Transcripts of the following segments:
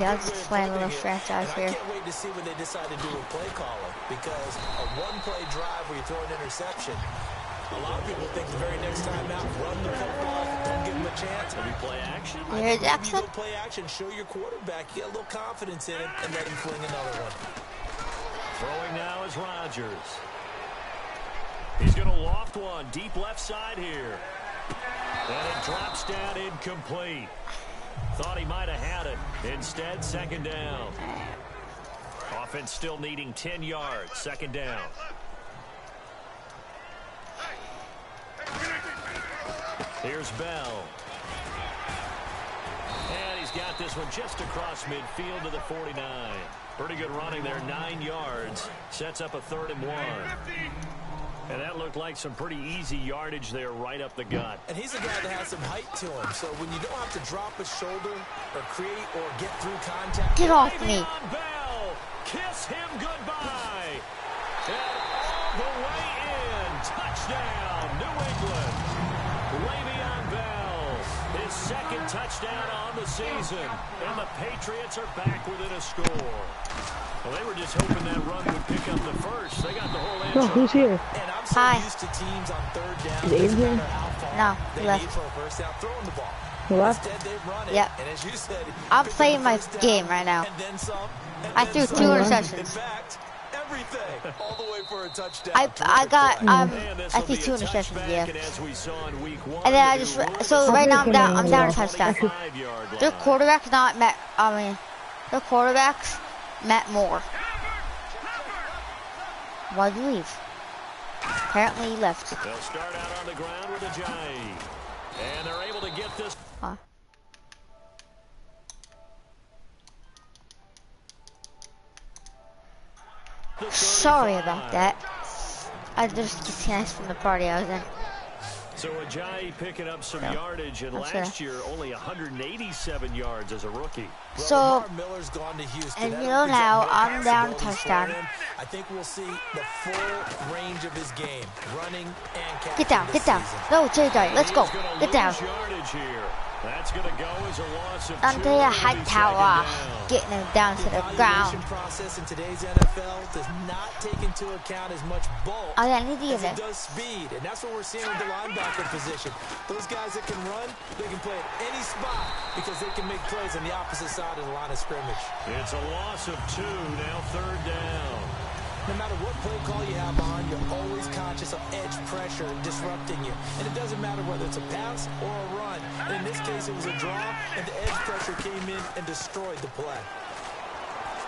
Yeah, I'll just play a little franchise here. I can't wait to see when they decide to do a play caller, because a one-play drive where you throw an interception, a lot of people think the very next time out, run the football, don't give them a chance. Maybe play action. Here's Jackson. You go play action, show your quarterback, you get a little confidence in him, and let him fling another one. Throwing now is Rodgers. He's going to loft one deep left side here. And it drops down incomplete. Thought he might have had it. Instead, second down. Offense still needing 10 yards. Second down. Here's Bell. And he's got this one just across midfield to the 49. Pretty good running there, 9 yards. Sets up a 3rd and 1. And that looked like some pretty easy yardage there right up the gut. And he's a guy that has some height to him. So when you don't have to drop a shoulder or create or get through contact. Get off me. Bell. Kiss him goodbye. And all the way in. Touchdown, New England. Le'Veon Bell, his second touchdown on the season. And the Patriots are back within a score. Well, they were just hoping that run would pick up the first. They got the whole answer. Oh, who's here? And I'm so used to teams on third down. Is Aiden here? No, he left. For a first down, throwing the ball. He left? Instead, they run it. Yep. And as you said, I'm playing my game right now. and then some, and I then threw some. 2 In interceptions. fact, everything, all the way for a touchdown. I got I threw 2 interceptions, yeah. And then I just so right now I'm down a touchdown. Their quarterback's not met. I mean, their quarterbacks met more. Why'd you leave? Apparently he left. They'll start out on the ground with a Ajayi. And they're able to get this. Huh. Sorry about that. I just disconnected from the party I was in. So Ajayi picking up some yardage, and last year only 187 yards as a rookie. So, Miller's gone to Houston. and you know now I'm down a touchdown. I think we'll see the full range of his game, running and catching. Get down. No, JJ, let's go. Get down. That's going to go as a loss of 2. Under the high tower, getting him down to the ground. The process in today's NFL does not take into account as much bulk I need as it does speed, and that's what we're seeing with the linebacker position. Those guys that can run, they can play at any spot because they can make plays on the opposite side of the line of scrimmage. It's a loss of 2, now 3rd down. No matter what play call you have on, you're always conscious of edge pressure disrupting you. And it doesn't matter whether it's a pass or a run. And in this case, it was a draw, and the edge pressure came in and destroyed the play.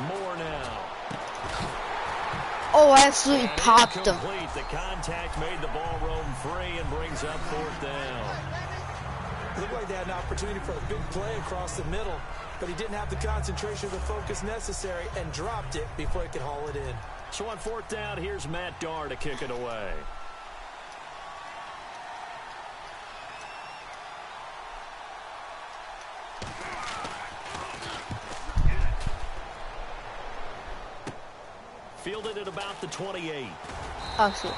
More now. Oh, I absolutely popped him. The contact made the ball roam free and brings up 4th down. It looked like they had an opportunity for a big play across the middle, but he didn't have the concentration or the focus necessary and dropped it before he could haul it in. So on 4th down, here's Matt Darr to kick it away. Fielded at about the 28. Oh, shoot.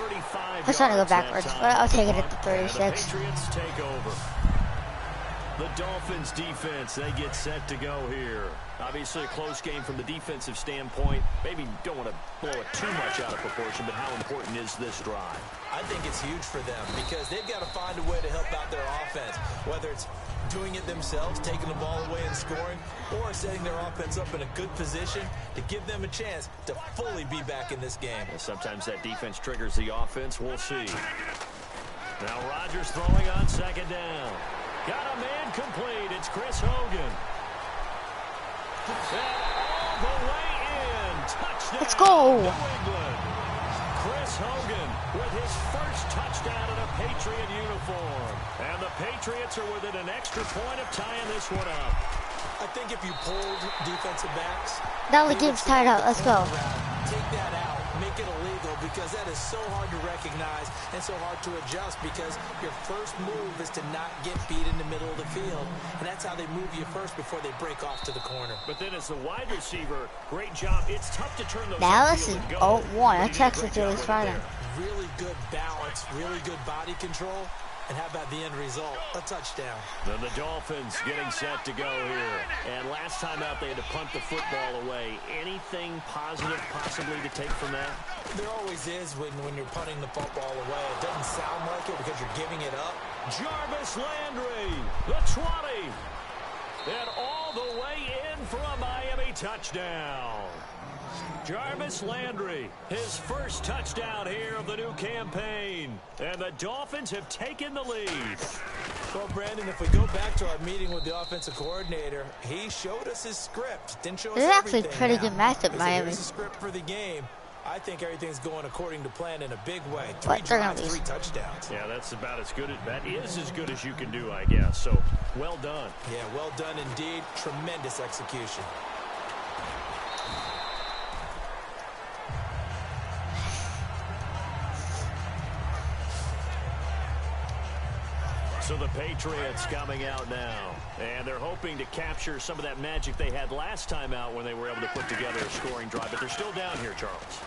35. I was trying to go backwards, but I'll take it at the 36. The Patriots take over. The Dolphins defense, they get set to go here. Obviously a close game from the defensive standpoint. Maybe don't want to blow it too much out of proportion, but how important is this drive? I think it's huge for them because they've got to find a way to help out their offense, whether it's doing it themselves, taking the ball away and scoring, or setting their offense up in a good position to give them a chance to fully be back in this game. Well, sometimes that defense triggers the offense. We'll see. Now Rodgers throwing on 2nd down. Got a man complete. It's Chris Hogan. And all the way in. Touchdown. Let's go. New England. Chris Hogan with his first touchdown in a Patriot uniform. And the Patriots are within an extra point of tying this one up. I think if you pulled defensive backs, Now the game's tied out. Let's go. take that out, make it illegal, because that is so hard to recognize and so hard to adjust, because your first move is to not get beat in the middle of the field, and that's how they move you first before they break off to the corner. But then as the wide receiver, great job. It's tough to turn those. Now this is 0-1. I texted Julius Friday. Really good balance, really good body control, And how about the end result? A touchdown. Then the Dolphins getting set to go here. And last time out, they had to punt the football away. Anything positive possibly to take from that? There always is when you're punting the football away. It doesn't sound like it because you're giving it up. Jarvis Landry, the 20. And all the way in for a Miami touchdown. Jarvis Landry, his first touchdown here of the new campaign. And the Dolphins have taken the lead. Well, Brandon, if we go back to our meeting with the offensive coordinator, he showed us his script. Didn't show us This is actually everything. pretty good matchup, Miami. Here's the script for the game. I think everything's going according to plan in a big way. But 3 drives, 3 touchdowns. Yeah, that's about as good. That is as good as you can do, I guess. So, well done. Yeah, well done indeed. Tremendous execution. So the Patriots coming out now, and they're hoping to capture some of that magic they had last time out when they were able to put together a scoring drive, but they're still down here, Charles.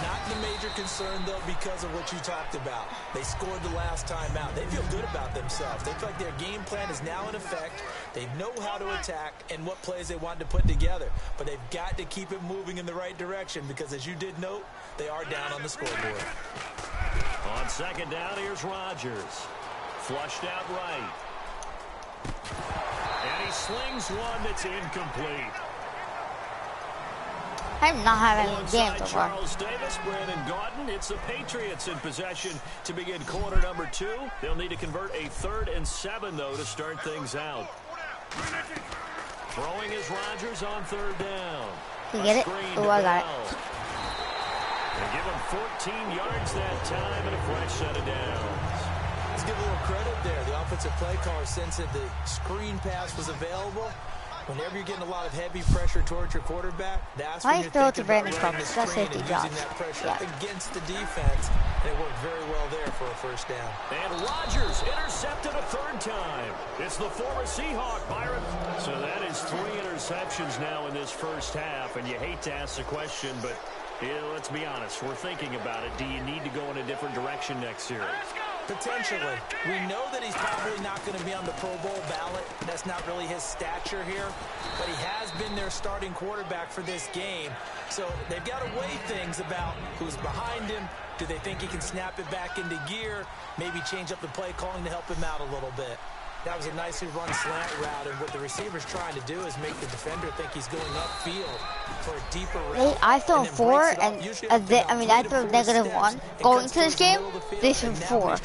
Not the major concern, though, because of what you talked about. They scored the last time out. They feel good about themselves. They feel like their game plan is now in effect. They know how to attack and what plays they want to put together, but they've got to keep it moving in the right direction because, as you did note, they are down on the scoreboard. On second down, here's Rodgers. Flushed out right. And he slings one that's incomplete. I'm not having a game so far. Charles Davis, Brandon Gaudin. It's the Patriots in possession to begin quarter number 2. They'll need to convert a 3rd and 7, though, to start things out. Throwing is Rodgers on 3rd down. You get it? Oh, I got it. They give him 14 yards that time and a fresh set of downs. Let's give a little credit there. The offensive play caller sensed that the screen pass was available. Whenever you're getting a lot of heavy pressure towards your quarterback, that's when you're thinking about running the screen and using that pressure against the defense. And it worked very well there for a first down. And Rodgers intercepted a 3rd time. It's the former Seahawk, Byron. So that is 3 interceptions now in this first half. And you hate to ask the question, but let's be honest. We're thinking about it. Do you need to go in a different direction next year? Potentially. We know that he's probably not going to be on the Pro Bowl ballot. That's not really his stature here. But he has been their starting quarterback for this game. So they've got to weigh things about who's behind him. Do they think he can snap it back into gear? Maybe change up the play calling to help him out a little bit. That was a nicely run slant route, and what the receiver's trying to do is make the defender think he's going upfield for a deeper route. I throw 4, and I throw -1. Going to this game, they threw 4.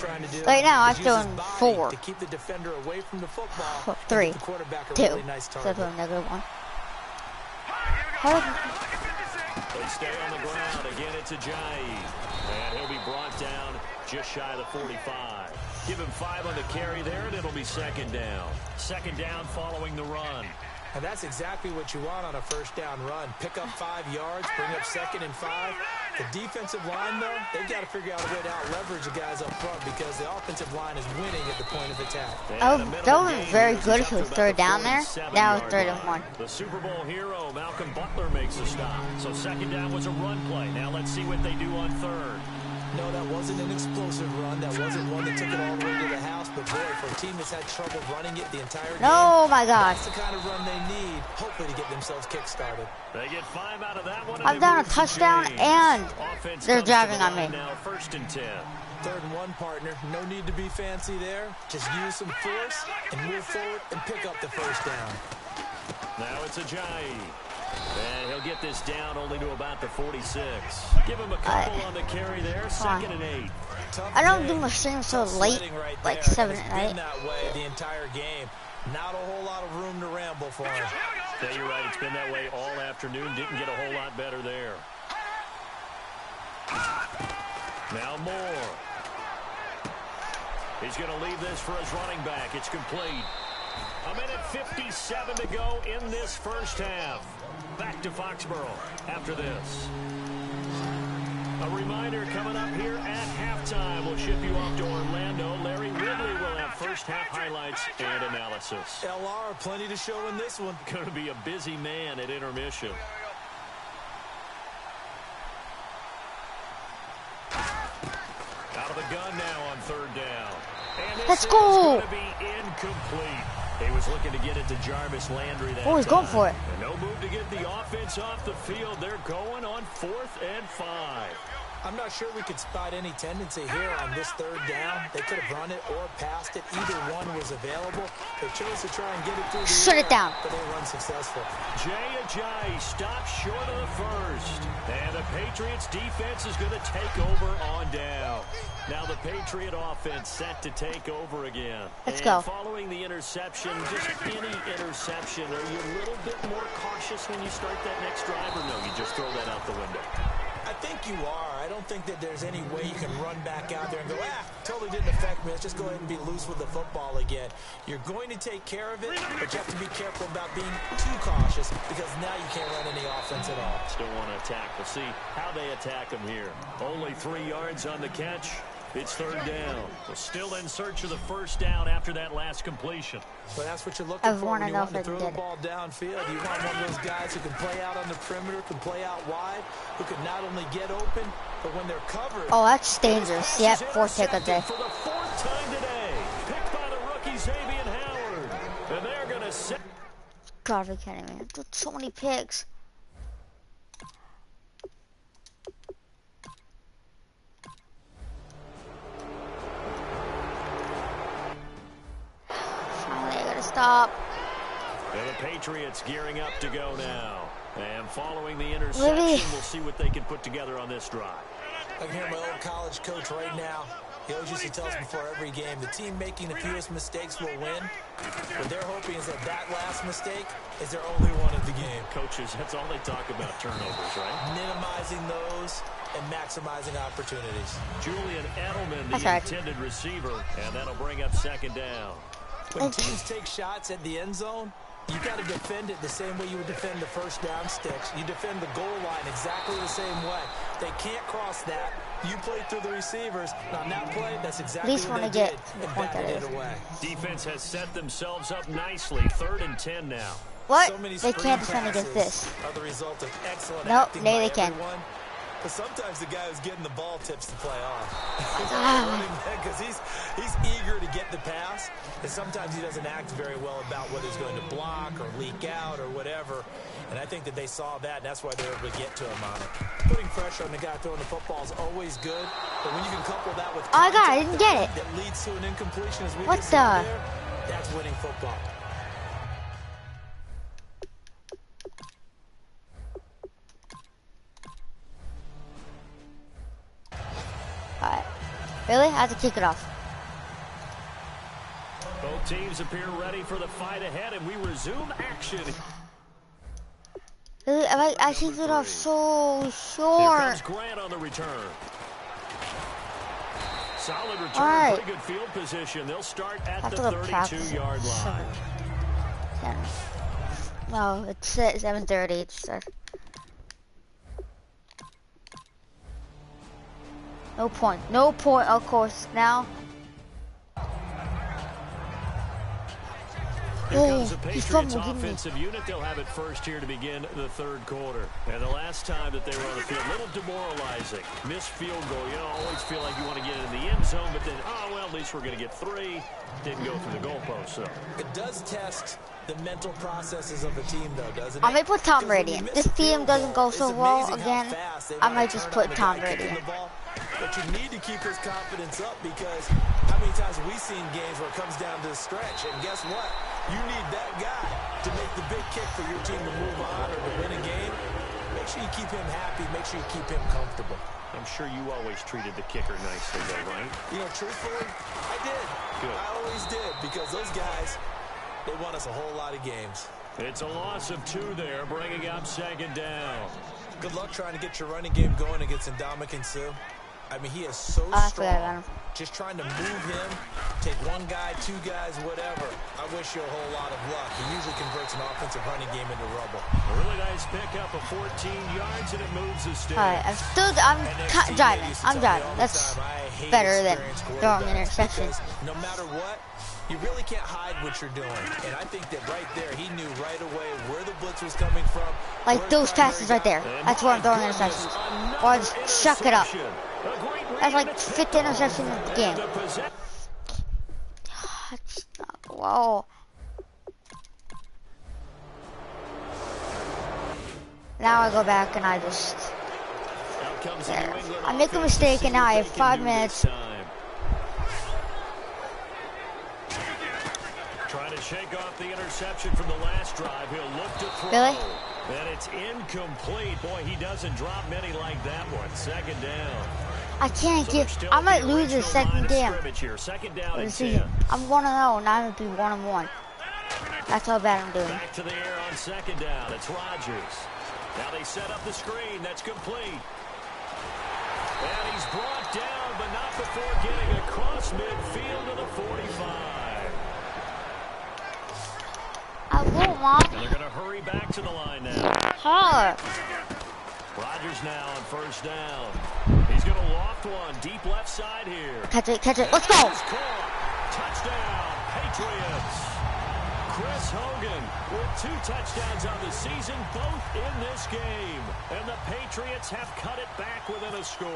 Right now, I've thrown 4. To keep the defender away from the football. 3, 2. Really nice So I throw -1. They stay on the ground. Again, it's Ajayi. And he'll be brought down just shy of the 45. Give him 5 on the carry there, and it'll be 2nd down. 2nd down following the run. And that's exactly what you want on a first down run. Pick up 5 yards, bring up 2nd and 5. The defensive line, though, they've got to figure out a way to out-leverage the guys up front because the offensive line is winning at the point of attack. Oh, that was very good if it was 3rd down there. Now it's 3rd and 1. The Super Bowl hero, Malcolm Butler, makes a stop. So 2nd down was a run play. Now let's see what they do on 3rd. No, that wasn't an explosive run. That wasn't one that took it all the way to the house. But, boy, for a team that's had trouble running it the entire game, oh, my God. That's the kind of run they need, hopefully, to get themselves kick-started. They get 5 out of that one. I'm down a touchdown, and they're driving on me. Now 1st and 10. 3rd and 1, partner. No need to be fancy there. Just use some force and move forward and pick up the first down. Now it's Ajayi. And he'll get this down only to about the 46. Give him a couple on the carry there. 2nd and 8. I don't do my stream so late, like 7 at night. That way the entire game. Not a whole lot of room to ramble for him. Yeah, you're right. It's been that way all afternoon. Didn't get a whole lot better there. Now Moore. He's going to leave this for his running back. It's complete. 1:57 to go in this first half. Back to Foxborough after this. A reminder coming up here at halftime. We'll ship you off to Orlando. Larry Ridley will have first half highlights and analysis. LR, plenty to show in this one. Going to be a busy man at intermission. Out of the gun now on 3rd down. And Let's go. He was looking to get it to Jarvis Landry that he's going for it. And no move to get the offense off the field. They're going on 4th and 5. I'm not sure we could spot any tendency here on this 3rd down. They could have run it or passed it. Either one was available. They chose to try and get it through the Shut air, it down. But they were unsuccessful. Jay Ajayi stops short of the first. And the Patriots defense is going to take over on down. Now the Patriot offense set to take over again. Let's go. Following the interception, just any interception, are you a little bit more cautious when you start that next drive, or no, you just throw that out the window? I think you are. I don't think that there's any way you can run back out there and go, totally didn't affect me. Let's just go ahead and be loose with the football again. You're going to take care of it, but you have to be careful about being too cautious because now you can't run any offense at all. Still want to attack. We'll see how they attack them here. Only 3 yards on the catch. It's 3rd down. We're still in search of the first down after that last completion. But that's what you're looking for when you want to throw the ball downfield. You want one of those guys who can play out on the perimeter, can play out wide, who can not only get open, but when they're covered. Oh, that's dangerous. Yep, 4th pick of the day. For the 4th time today, picked by the rookie Xavier Howard. And they're going to set. God, are you kidding me? That's so many picks. Stop. And the Patriots gearing up to go now. And following the interception, we'll see what they can put together on this drive. I can hear my old college coach right now. He always used to tell us before every game, the team making the fewest mistakes will win. What they're hoping is that last mistake is their only one of the game. Coaches, that's all they talk about, turnovers, right? Minimizing those and maximizing opportunities. Julian Edelman, the intended receiver, and that'll bring up 2nd down. When teams take shots at the end zone, you got to defend it the same way you would defend the first down sticks. You defend the goal line exactly the same way. They can't cross that. You play through the receivers. On that play, that's exactly what they did. And batted it away. Defense has set themselves up nicely. 3rd and 10 now. What? So they can't defend against this. Are the result of excellent nope, maybe they can. But sometimes the guy who's getting the ball tips the play off. Because he's eager to get the pass, and sometimes he doesn't act very well about whether he's going to block or leak out or whatever. And I think that they saw that, and that's why they were able to get to him on it. Putting pressure on the guy throwing the football is always good, but when you can couple that with I didn't get it. That leads to an incompletion as we what just the? There, that's winning football. Alright. Really? I have to kick it off. Both teams appear ready for the fight ahead, and we resume action. Really? I kicked it off so short. Here comes Grant on the return. Solid return, pretty good field position. They'll start at the 32-yard line. No, it's 7:30. It's no point. No point, of course. Now. Here comes the Patriots offensive unit. They'll have it first here to begin the 3rd quarter. And the last time that they were on the field, a little demoralizing. Missed field goal. You always feel like you want to get it in the end zone, but then, well, at least we're going to get 3. Didn't go through the goalpost, so. It does test the mental processes of a team, though, doesn't it? I might put Tom Brady in. This team doesn't go so well again. I might just put Tom Brady in. But you need to keep his confidence up because how many times have we seen games where it comes down to the stretch? And guess what? You need that guy to make the big kick for your team to move on or to win a game. Make sure you keep him happy. Make sure you keep him comfortable. I'm sure you always treated the kicker nicely, though, right? You know, truthfully, I did. Good. I always did because those guys, they won us a whole lot of games. It's a loss of 2 there, bringing up 2nd down. Good luck trying to get your running game going against Ndamukong Suh. I mean, he is so strong. Just trying to move him, take 1 guy, 2 guys, whatever. I wish you a whole lot of luck. He usually converts an offensive running game into rubble. A really nice pickup of 14 yards, and it moves the sticks. Alright, I'm driving. I'm driving. That's better than throwing interceptions. No matter what, you really can't hide what you're doing. And I think that right there, he knew right away where the blitz was coming from. Like those passes right there. That's where I'm throwing interceptions. Or I just chuck it up. That's like 5th interception in the game. Whoa. Now I go back and I just... There. I make a mistake and now I have 5 minutes. Trying to shake off the interception from the last drive. He'll look to throw. Really? And it's incomplete. Boy, he doesn't drop many like that one. Second down. I can't get... I might lose this second game. Second down and 10. I'm 1-0 and I'm going to be 1-1. That's how bad I'm doing. Back to the air on second down. It's Rodgers. Now they set up the screen. That's complete. And he's brought down, but not before getting across midfield to the 45. I won't, Mom. And they're going to hurry back to the line now. Hard. Rodgers now on first down. He's going to loft one deep left side here. Catch it, catch it. Let's go. Touchdown, Patriots. Chris Hogan with 2 touchdowns on the season, both in this game. And the Patriots have cut it back within a score.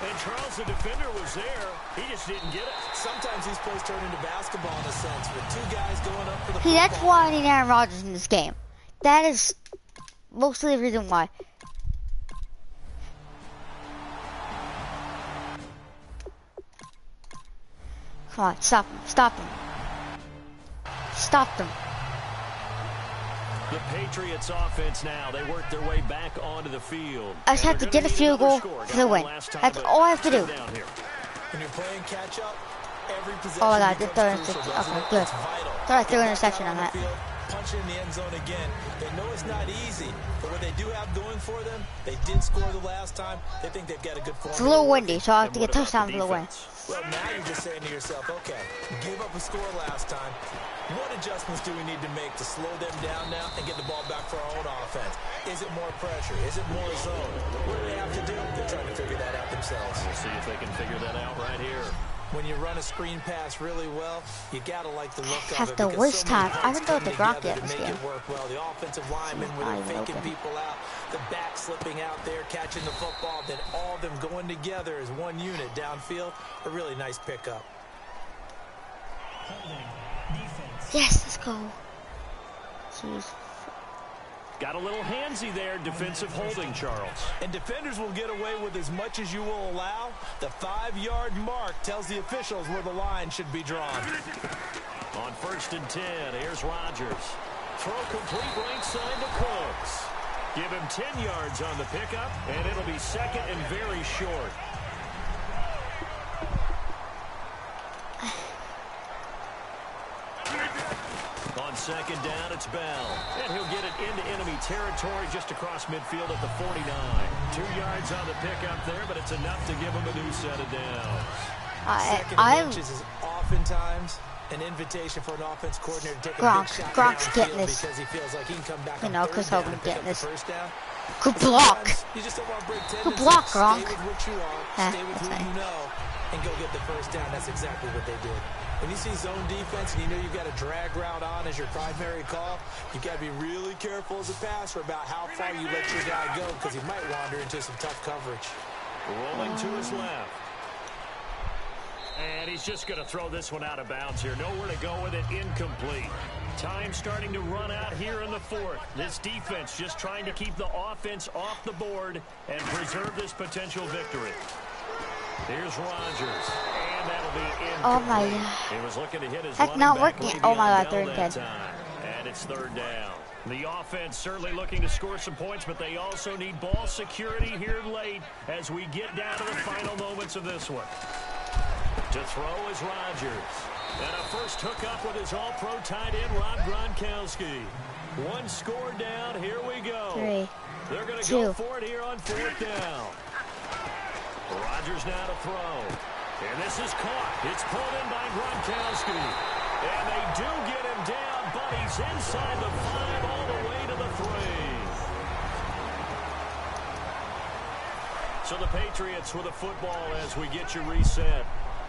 And Charles, the defender, was there. He just didn't get it. Sometimes these plays turn into basketball in a sense, with 2 guys going up for the See, that's why I need Aaron Rodgers in this game. That is mostly the reason why. Come on, stop him, stop him. Stop them. The Patriots offense now, they work their way back onto the field. I just have to get a field goal for the win. That's all I have to do. When you're playing catch up, every possession oh my god, the third interception. Okay, good. Thought I threw an interception on that. Punch in the end zone again. They know it's not easy, but what they do have going for them, they did score the last time. They think they've got a good formula. It's a little windy, so I have to get a touchdown for the win. Well, now you're just saying to yourself, okay, give up a score last time. What adjustments do we need to make to slow them down now and get the ball back for our own offense? Is it more pressure? Is it more zone? What do they have to do? They're trying to figure that out themselves. We'll see if they can figure that out right here. When you run a screen pass really well, you gotta like the look of it. Have to waste time. I haven't done the Gronk yet this game. Well, the offensive linemen when they're faking people out, the back slipping out there, catching the football, then all of them going together as one unit downfield. A really nice pickup. Yes, let's go. Jeez. Got a little handsy there, defensive holding, Charles. And defenders will get away with as much as you will allow. The 5-yard mark tells the officials where the line should be drawn. On 1st and 10, here's Rodgers. Throw complete right side to Cooks. Give him 10 yards on the pickup, and it'll be second and very short. On second down, it's Bell. And he'll get it into enemy territory just across midfield at the 49. 2 yards on the pickup there, but it's enough to give him a new set of downs. Second inches is oftentimes an invitation for an offense coordinator to take a big shot Gronk's getting this. because he feels like he can come back you know, Chris Hogan getting this. First down. Good block. You just don't want to break Good block, Gronk. Stay with what you are, stay with who you know, and go get the first down. That's exactly what they did. When you see zone defense and you know you've got a drag route on as your primary call, you've got to be really careful as a passer about how far you let your guy go because he might wander into some tough coverage. Rolling to his left. And he's just going to throw this one out of bounds here. Nowhere to go with it. Incomplete. Time starting to run out here in the 4th. This defense just trying to keep the offense off the board and preserve this potential victory. Here's Rodgers. And that'll be incomplete. Oh my god. He was looking to hit his That's not back working. Oh my god, 3rd and 10. And it's 3rd down. The offense certainly looking to score some points, but they also need ball security here late as we get down to the final moments of this one. To throw is Rodgers. And a first hookup with his all-pro tight end, Rob Gronkowski. 1 score down. Here we go. 3, They're going to 2. go for it here on 4th down. Rodgers now to throw. And this is caught. It's pulled in by Gronkowski. And they do get him down, but he's inside the 5 all the way to the 3. So the Patriots with a football as we get you reset.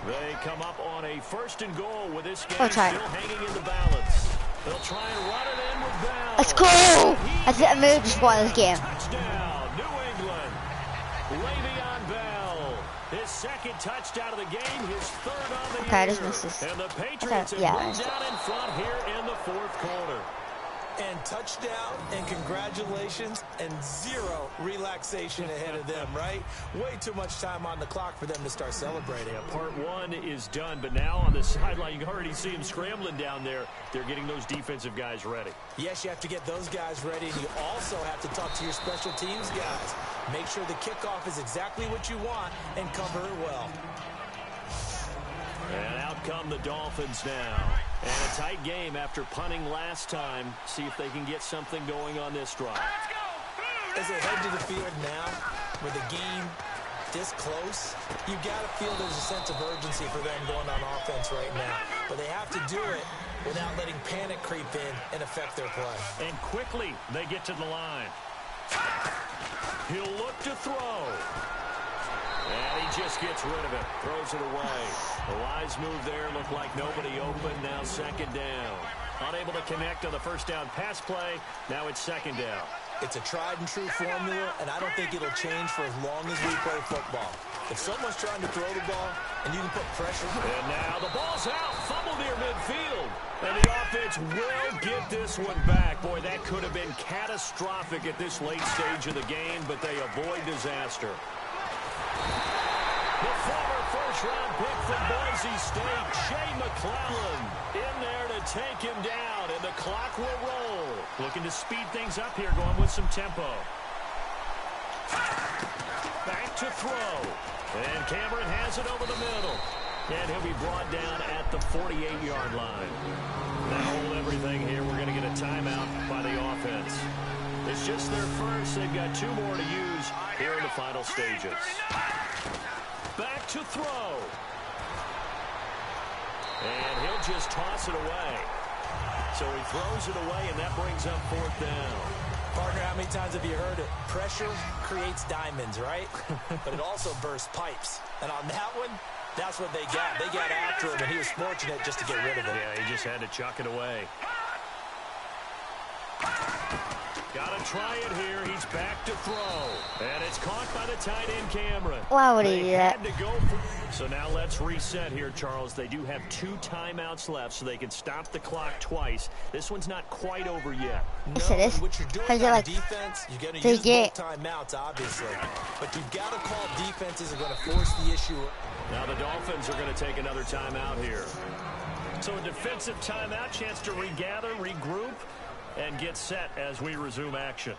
They come up on a 1st and goal with this game still hanging in the balance. They'll try and run it in with Bell. Let's go! I think I moved just won this game. Touchdown, New England. Le'Veon Bell. His second touchdown of the game, his third on the Okay, I year. just missed this. And the Patriots have moved out in front here in the fourth quarter. And touchdown, and congratulations, and zero relaxation ahead of them, right? Way too much time on the clock for them to start celebrating. Yeah, part one is done, but now on the sideline, you can already see them scrambling down there. They're getting those defensive guys ready. Yes, you have to get those guys ready, and you also have to talk to your special teams guys. Make sure the kickoff is exactly what you want and cover it well. And out come the Dolphins now. And a tight game after punting last time. See if they can get something going on this drive. As they head to the field now, with the game this close, you've got to feel there's a sense of urgency for them going on offense right now. But they have to do it without letting panic creep in and affect their play. And quickly, they get to the line. He'll look to throw. And he just gets rid of it. Throws it away. The wise move there. Looked like nobody open. Now second down. Unable to connect on the first down pass play. Now it's second down. It's a tried and true formula, and I don't think it'll change for as long as we play football. If someone's trying to throw the ball and you can put pressure. And now the ball's out. Fumble near midfield. And the offense will get this one back. Boy, that could have been catastrophic at this late stage of the game, but they avoid disaster. The former first-round pick from Boise State, Jay McClellan, in there to take him down, and the clock will roll. Looking to speed things up here, going with some tempo. Back to throw. And Cameron has it over the middle. And he'll be brought down at the 48-yard line. Now hold everything here. We're going to get a timeout by the offense. It's just their first. They've got two more to use here in the final stages. Back to throw. And he'll just toss it away. So he throws it away, and that brings up fourth down. Partner, how many times have you heard it? Pressure creates diamonds, right? But it also bursts pipes. And on that one, that's what they got. They got after him, and he was fortunate just to get rid of it. Yeah, he just had to chuck it away. Got to try it here. He's back to throw. And it's caught by the tight end, Cameron. Why would he do that? So now let's reset here, Charles. They do have 2 timeouts left, so they can stop the clock twice. This one's not quite over yet. Yes, it is. What you're doing on like defense, you're going to use both timeouts, obviously. But you've got to call defenses are going to force the issue. Now the Dolphins are going to take another timeout here. So a defensive timeout, chance to regather, regroup, and get set as we resume action.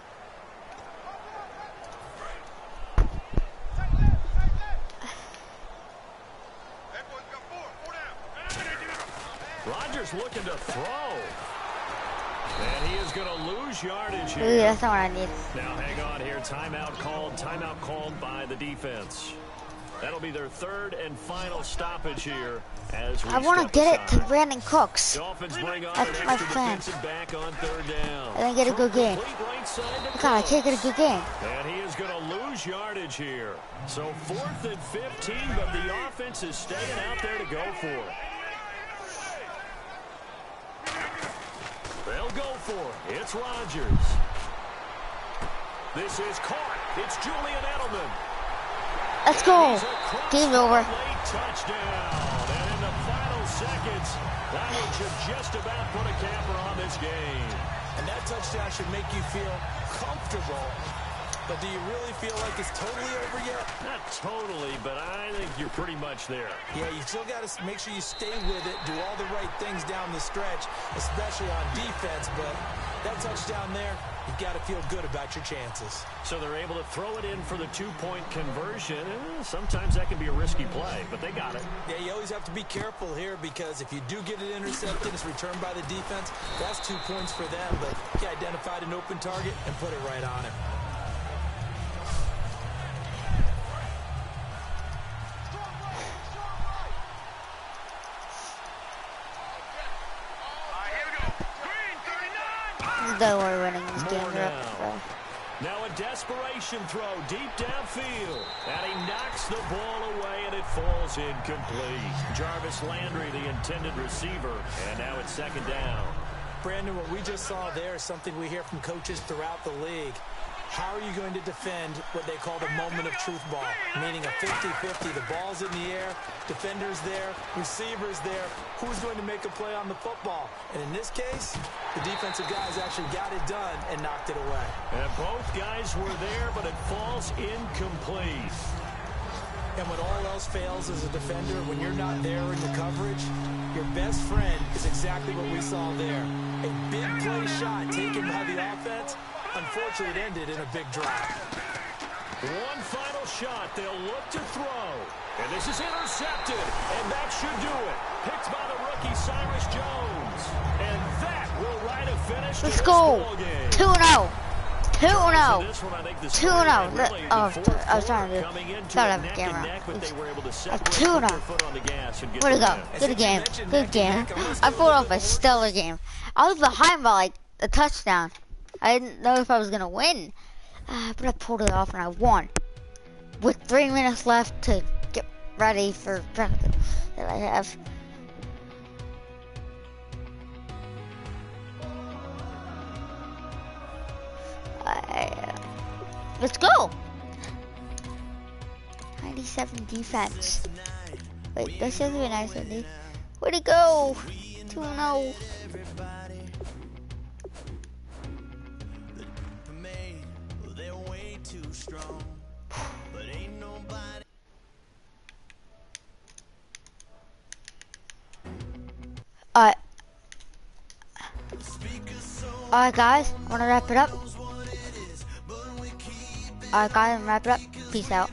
Rodgers looking to throw. And he is going to lose yardage here. Ooh, that's not what I need. Now hang on here. Timeout called by the defense. That'll be their third and final stoppage here as we I want to get it to Brandon Cooks. Dolphins bring on That's my plan. back on third down. And then get a good game. God, I can't get a good game. And he is going to lose yardage here. So 4th and 15, but the offense is staying out there to go for it. They'll go for it. It's Rodgers. This is caught. It's Julian Edelman. Let's go. Game over. Late touchdown. And in the final seconds, that one should just about put a capper on this game. And that touchdown should make you feel comfortable. But do you really feel like it's totally over yet? Not totally, but I think you're pretty much there. Yeah, you still got to make sure you stay with it, do all the right things down the stretch, especially on defense. But that touchdown there, you've got to feel good about your chances. So they're able to throw it in for the 2-point conversion. Sometimes that can be a risky play, but they got it. Yeah, you always have to be careful here because if you do get it intercepted, it's returned by the defense. That's 2 points for them, but he identified an open target and put it right on him. Though we're winning this game. Now a desperation throw deep downfield. And he knocks the ball away, and it falls incomplete. Jarvis Landry, the intended receiver. And now it's second down. Brandon, what we just saw there is something we hear from coaches throughout the league. How are you going to defend what they call the moment of truth ball, meaning a 50-50, the ball's in the air, defender's there, receiver's there, who's going to make a play on the football? And in this case, the defensive guys actually got it done and knocked it away. And both guys were there, but it falls incomplete. And when all else fails as a defender, when you're not there in the coverage, your best friend is exactly what we saw there. A big play shot taken by the offense. Unfortunately, it ended in a big drop. One final shot. They'll look to throw. And this is intercepted. And that should do it. Picked by the rookie, Cyrus Jones. And that will write a finish. Let's go. 2-0. 2-0. 2-0. I was trying to thought I have a camera. 2-0. Way to go. Good game. Good game. I pulled off a stellar game. I was behind by like a touchdown. I didn't know if I was gonna win, but I pulled it off and I won. With 3 minutes left to get ready for practice that I have. Let's go. 97 defense. Wait, that's just really nice of me. Where'd he go? 2-0. Alright guys, I wanna wrap it up. Alright guys, wrap it up. Peace out.